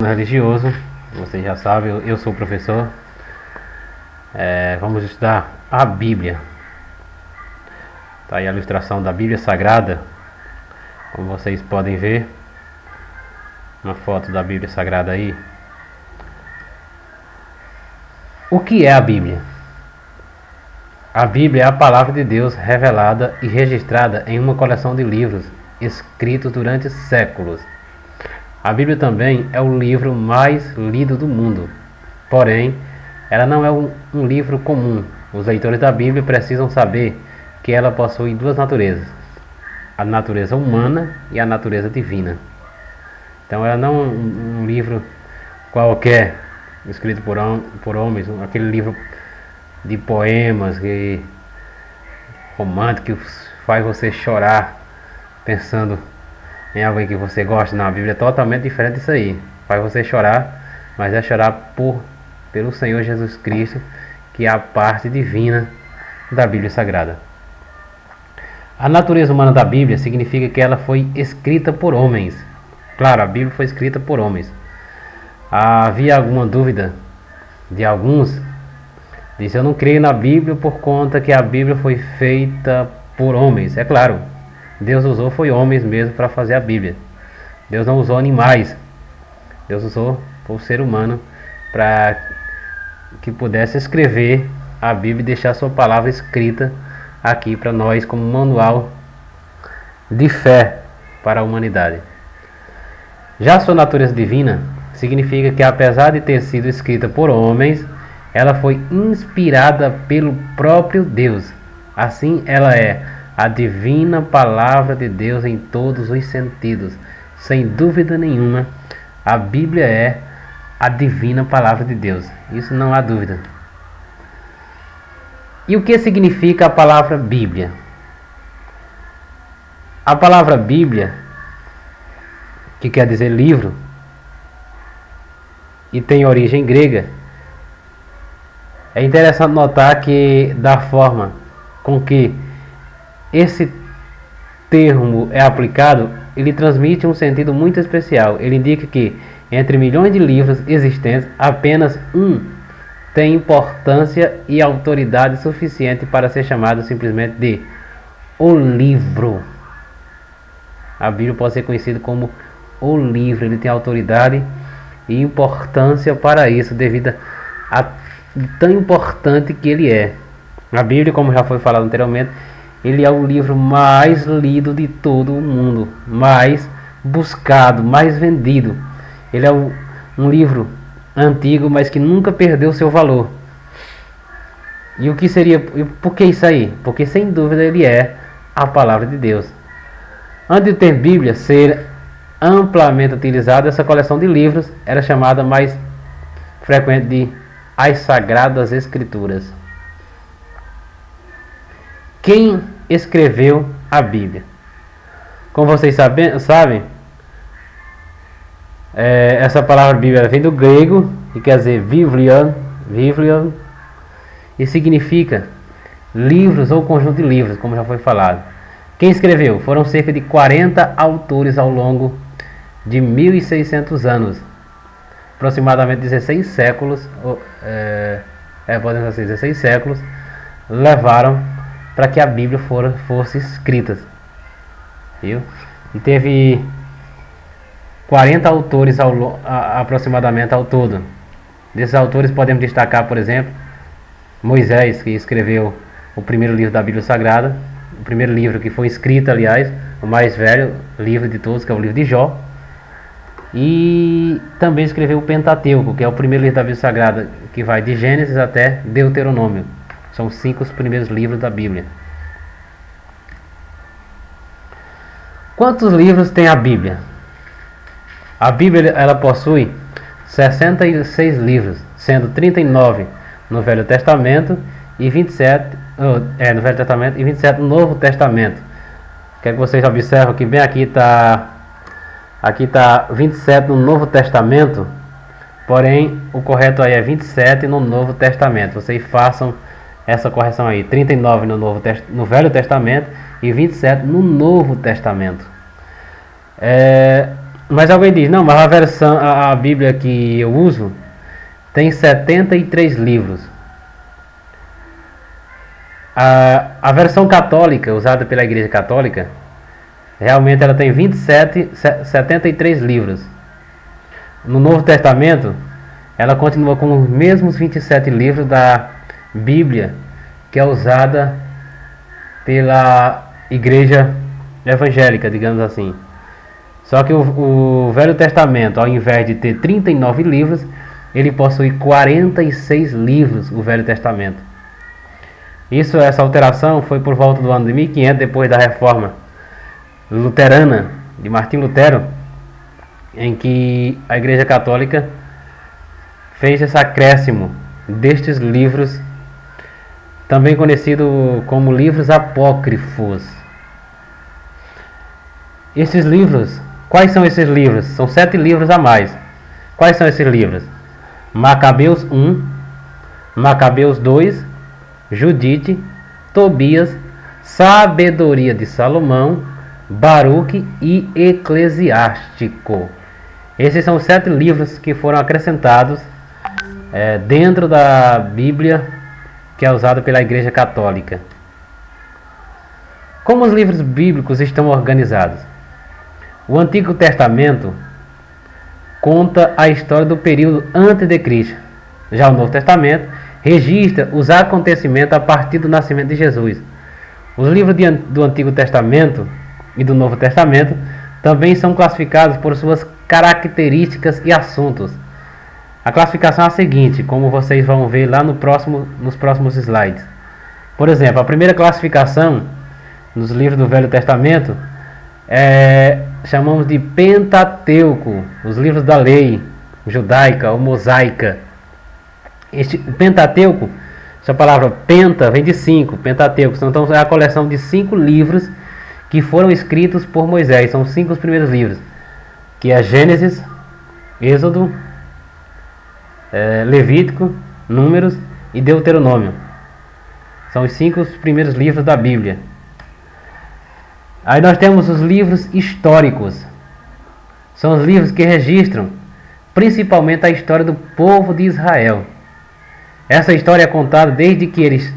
Religioso, vocês já sabem, eu sou professor. Vamos estudar a Bíblia. Tá aí a ilustração da Bíblia Sagrada, como vocês podem ver, uma foto da Bíblia Sagrada aí. O que é a Bíblia? A Bíblia é a palavra de Deus revelada e registrada em uma coleção de livros escritos durante séculos. A Bíblia também é o livro mais lido do mundo. Porém, ela não é um livro comum. Os leitores da Bíblia precisam saber que ela possui duas naturezas: a natureza humana e a natureza divina. Então, ela não é um livro qualquer, escrito por homens, aquele livro de poemas romântico que faz você chorar pensando em alguém que você gosta. Não, a Bíblia é totalmente diferente disso aí. Faz você chorar, mas é chorar pelo Senhor Jesus Cristo, que é a parte divina da Bíblia Sagrada. A natureza humana da Bíblia significa que ela foi escrita por homens. Claro, a Bíblia foi escrita por homens. Havia alguma dúvida de alguns? Disse: eu não creio na Bíblia por conta que a Bíblia foi feita por homens. É claro, Deus usou foi homens mesmo para fazer a Bíblia. Deus não usou animais. Deus usou o ser humano para que pudesse escrever a Bíblia e deixar sua palavra escrita aqui para nós como manual de fé para a humanidade. Já a sua natureza divina significa que, apesar de ter sido escrita por homens, ela foi inspirada pelo próprio Deus. Assim, ela é a divina palavra de Deus em todos os sentidos. Sem dúvida nenhuma, a Bíblia é a divina palavra de Deus. Isso não há dúvida. E o que significa a palavra Bíblia? A palavra Bíblia, que quer dizer livro, e tem origem grega, é interessante notar que, da forma com que esse termo é aplicado, ele transmite um sentido muito especial. Ele indica que, entre milhões de livros existentes, apenas um tem importância e autoridade suficiente para ser chamado simplesmente de o livro. A Bíblia pode ser conhecida como o livro. Ele tem autoridade e importância para isso, devido a tão importante que ele é. A Bíblia, como já foi falado anteriormente, ele é o livro mais lido de todo o mundo, mais buscado, mais vendido. Ele é um livro antigo, mas que nunca perdeu seu valor. E o que seria? Por que isso aí? Porque sem dúvida ele é a palavra de Deus. Antes de ter Bíblia ser amplamente utilizada, essa coleção de livros era chamada mais frequente de as Sagradas Escrituras. Quem escreveu a Bíblia? Como vocês sabem, essa palavra Bíblia vem do grego e quer dizer Biblion, e significa livros ou conjunto de livros, como já foi falado. Quem escreveu? Foram cerca de 40 autores ao longo de 1600 anos, aproximadamente 16 séculos, podemos dizer 16 séculos, levaram para que a Bíblia fosse escrita. Viu? E teve 40 autores aproximadamente ao todo. Desses autores podemos destacar, por exemplo, Moisés, que escreveu o primeiro livro da Bíblia Sagrada, o primeiro livro que foi escrito, aliás, o mais velho livro de todos, que é o livro de Jó. E também escreveu o Pentateuco, que é o primeiro livro da Bíblia Sagrada, que vai de Gênesis até Deuteronômio. São 5 os primeiros livros da Bíblia. Quantos livros tem a Bíblia? A Bíblia ela possui 66 livros, sendo 39 no Velho Testamento e 27 no Velho Testamento e 27 no Novo Testamento. Quero que vocês observem que bem aqui está 27 no Novo Testamento, porém o correto aí é 27 no Novo Testamento. Vocês façam essa correção aí: 39 no Velho Testamento e 27 no Novo Testamento. Mas alguém diz, não, mas a versão, a Bíblia que eu uso tem 73 livros. A versão católica, usada pela Igreja Católica, realmente ela tem 73 livros. No Novo Testamento, ela continua com os mesmos 27 livros da Bíblia, que é usada pela Igreja Evangélica, digamos assim. Só que o Velho Testamento, ao invés de ter 39 livros, ele possui 46 livros, o Velho Testamento. Essa alteração foi por volta do ano de 1500, depois da Reforma Luterana de Martim Lutero, em que a Igreja Católica fez esse acréscimo destes livros, também conhecido como livros apócrifos. Esses livros, quais são esses livros? São 7 livros a mais. Quais são esses livros? Macabeus 1, Macabeus 2, Judite, Tobias, Sabedoria de Salomão, Baruque e Eclesiástico. Esses são os 7 livros que foram acrescentados dentro da Bíblia, que é usada pela Igreja Católica. Como os livros bíblicos estão organizados? O Antigo Testamento conta a história do período antes de Cristo. Já o Novo Testamento registra os acontecimentos a partir do nascimento de Jesus. Os livros do Antigo Testamento e do Novo Testamento também são classificados por suas características e assuntos. A classificação é a seguinte, como vocês vão ver lá nos próximos slides. Por exemplo, a primeira classificação nos livros do Velho Testamento chamamos de Pentateuco, os livros da lei judaica ou mosaica. Este Pentateuco, essa palavra penta vem de 5, Pentateuco, então é a coleção de 5 livros que foram escritos por Moisés. São 5 os primeiros livros, que é Gênesis, Êxodo, Levítico, Números e Deuteronômio. São os 5 primeiros livros da Bíblia. Aí nós temos os livros históricos. São os livros que registram principalmente a história do povo de Israel. Essa história é contada desde que eles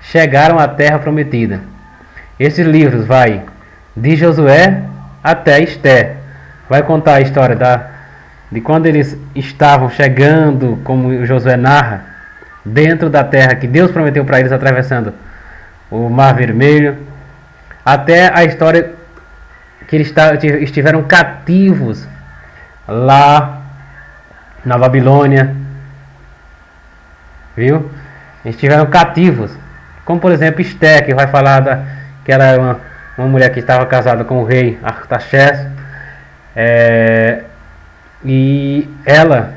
chegaram à terra prometida. Esses livros vai de Josué até Esté. Vai contar a história de quando eles estavam chegando, como Josué narra, dentro da terra que Deus prometeu para eles, atravessando o Mar Vermelho, até a história que eles estiveram cativos lá na Babilônia, viu? Eles estiveram cativos, como por exemplo Esté, que vai falar que ela era uma mulher que estava casada com o rei Artaxerxes, e ela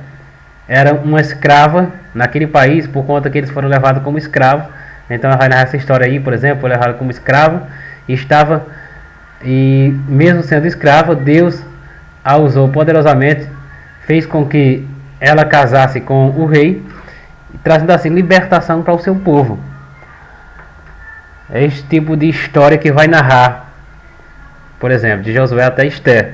era uma escrava naquele país, por conta que eles foram levados como escravos. Então ela vai narrar essa história aí, por exemplo, foi levada como escravo e mesmo sendo escrava, Deus a usou poderosamente, fez com que ela casasse com o rei, trazendo assim libertação para o seu povo. É esse tipo de história que vai narrar, por exemplo, de Josué até Esté.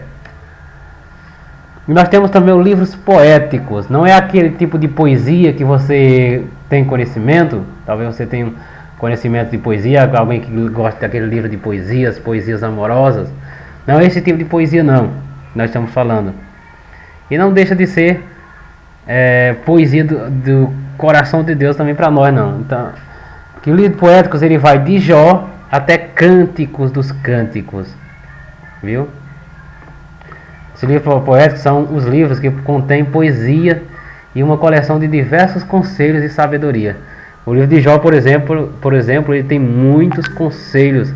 E nós temos também os livros poéticos. Não é aquele tipo de poesia que você tem conhecimento. Talvez você tenha conhecimento de poesia, alguém que gosta daquele livro de poesias amorosas. Não é esse tipo de poesia não, que nós estamos falando. E não deixa de ser poesia do coração de Deus também para nós não. Então, que o livro poéticos ele vai de Jó até Cânticos dos Cânticos, viu? Esses livros poéticos são os livros que contêm poesia e uma coleção de diversos conselhos e sabedoria. O livro de Jó, por exemplo, ele tem muitos conselhos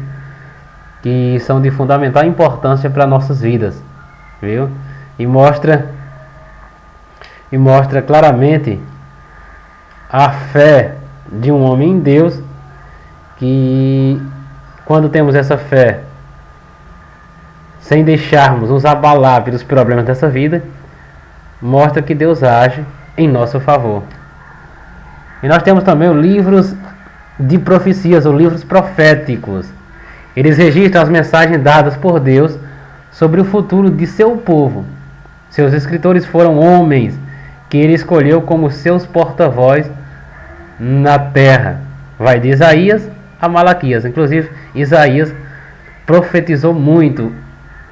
que são de fundamental importância para nossas vidas, viu? E mostra claramente a fé de um homem em Deus, que quando temos essa fé, sem deixarmos nos abalar pelos problemas dessa vida, mostra que Deus age em nosso favor. E nós temos também os livros de profecias, ou livros proféticos. Eles registram as mensagens dadas por Deus sobre o futuro de seu povo. Seus escritores foram homens que ele escolheu como seus porta-voz na terra. Vai de Isaías a Malaquias. Inclusive, Isaías profetizou muito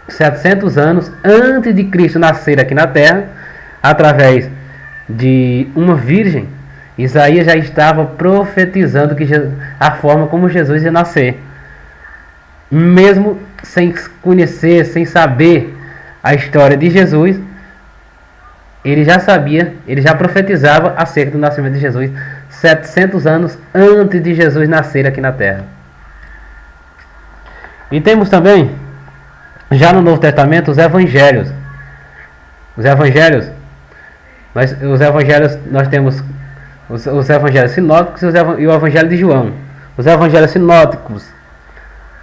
700 anos antes de Cristo nascer aqui na terra, através de uma virgem. Isaías já estava profetizando que a forma como Jesus ia nascer. Mesmo sem conhecer, sem saber a história de Jesus, ele já sabia, ele já profetizava acerca do nascimento de Jesus 700 anos antes de Jesus nascer aqui na terra. E temos também, já no Novo Testamento, os evangelhos. Os evangelhos, nós temos os evangelhos sinóticos e o evangelho de João. Os evangelhos sinóticos,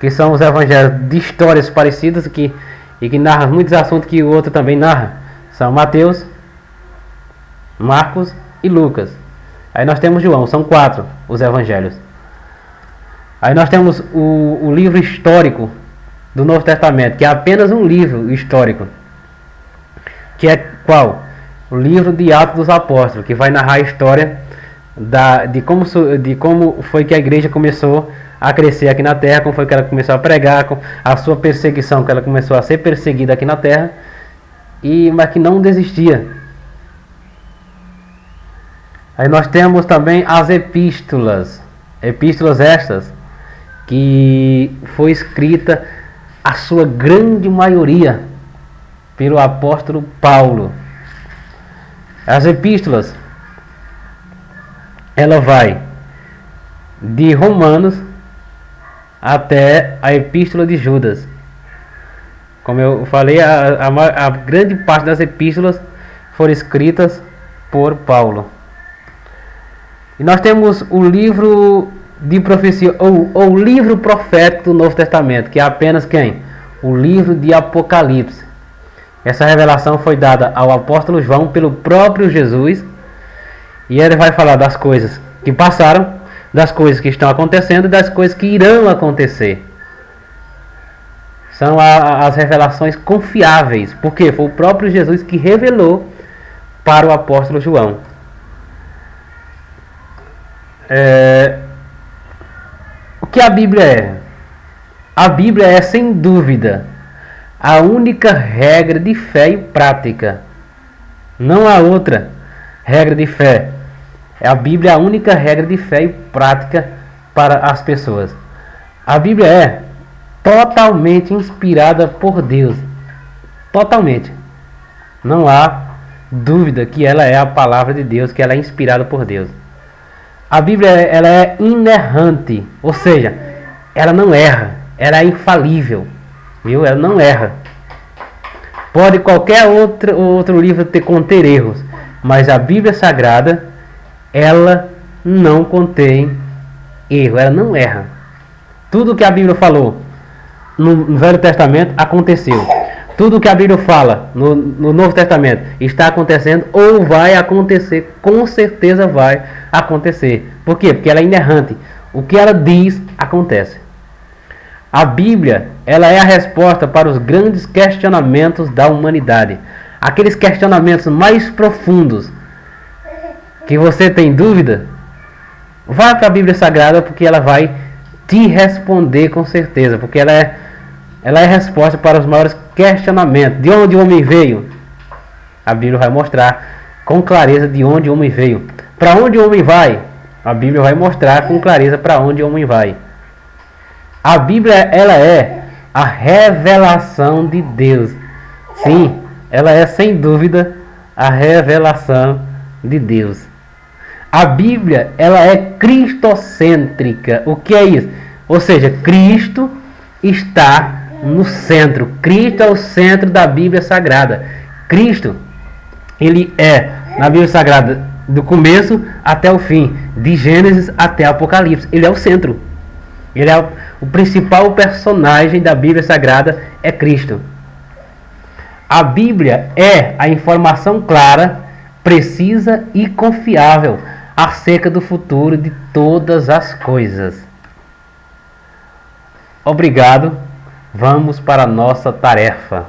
que são os evangelhos de histórias parecidas e que narram muitos assuntos que o outro também narra, são Mateus, Marcos e Lucas. Aí nós temos João, são 4 os evangelhos. Aí nós temos o livro histórico do Novo Testamento, que é apenas um livro histórico, que é qual? O livro de Atos dos Apóstolos, que vai narrar a história de como foi que a igreja começou a crescer aqui na terra, como foi que ela começou a pregar, com a sua perseguição, que ela começou a ser perseguida aqui na terra, mas que não desistia. Aí nós temos também as epístolas estas que foi escrita a sua grande maioria pelo apóstolo Paulo. As epístolas, ela vai de Romanos até a epístola de Judas. Como eu falei, a grande parte das epístolas foram escritas por Paulo. E nós temos o livro de profecia, ou o livro profético do Novo Testamento, que é apenas quem? O livro de Apocalipse. Essa revelação foi dada ao apóstolo João pelo próprio Jesus, e ele vai falar das coisas que passaram, das coisas que estão acontecendo e das coisas que irão acontecer. São as revelações confiáveis, porque foi o próprio Jesus que revelou para o apóstolo João. O que a Bíblia é? A Bíblia é, sem dúvida, a única regra de fé e prática. Não há outra regra de fé. A Bíblia é a única regra de fé e prática para as pessoas. A Bíblia é totalmente inspirada por Deus. Totalmente. Não há dúvida que ela é a palavra de Deus, que ela é inspirada por Deus. A Bíblia, ela é inerrante, ou seja, ela não erra, ela é infalível, viu? Ela não erra. Pode qualquer outro livro conter erros, mas a Bíblia Sagrada, ela não contém erro, ela não erra. Tudo que a Bíblia falou no Velho Testamento aconteceu. Tudo que a Bíblia fala no Novo Testamento está acontecendo ou vai acontecer, com certeza vai acontecer. Por quê? Porque ela é inerrante. O que ela diz, acontece. A Bíblia, ela é a resposta para os grandes questionamentos da humanidade. Aqueles questionamentos mais profundos que você tem dúvida, vá para a Bíblia Sagrada, porque ela vai te responder com certeza. Porque ela é a resposta para os maiores questionamentos. De onde o homem veio? A Bíblia vai mostrar com clareza de onde o homem veio. Para onde o homem vai? A Bíblia vai mostrar com clareza para onde o homem vai. A Bíblia, ela é a revelação de Deus. Sim, ela é sem dúvida a revelação de Deus. A Bíblia, ela é cristocêntrica. O que é isso? Ou seja, Cristo está no centro. Cristo é o centro da Bíblia Sagrada. Cristo, ele é, na Bíblia Sagrada, do começo até o fim, de Gênesis até Apocalipse. Ele é o centro. Ele é o principal personagem da Bíblia Sagrada, é Cristo. A Bíblia é a informação clara, precisa e confiável acerca do futuro de todas as coisas. Obrigado. Vamos para a nossa tarefa.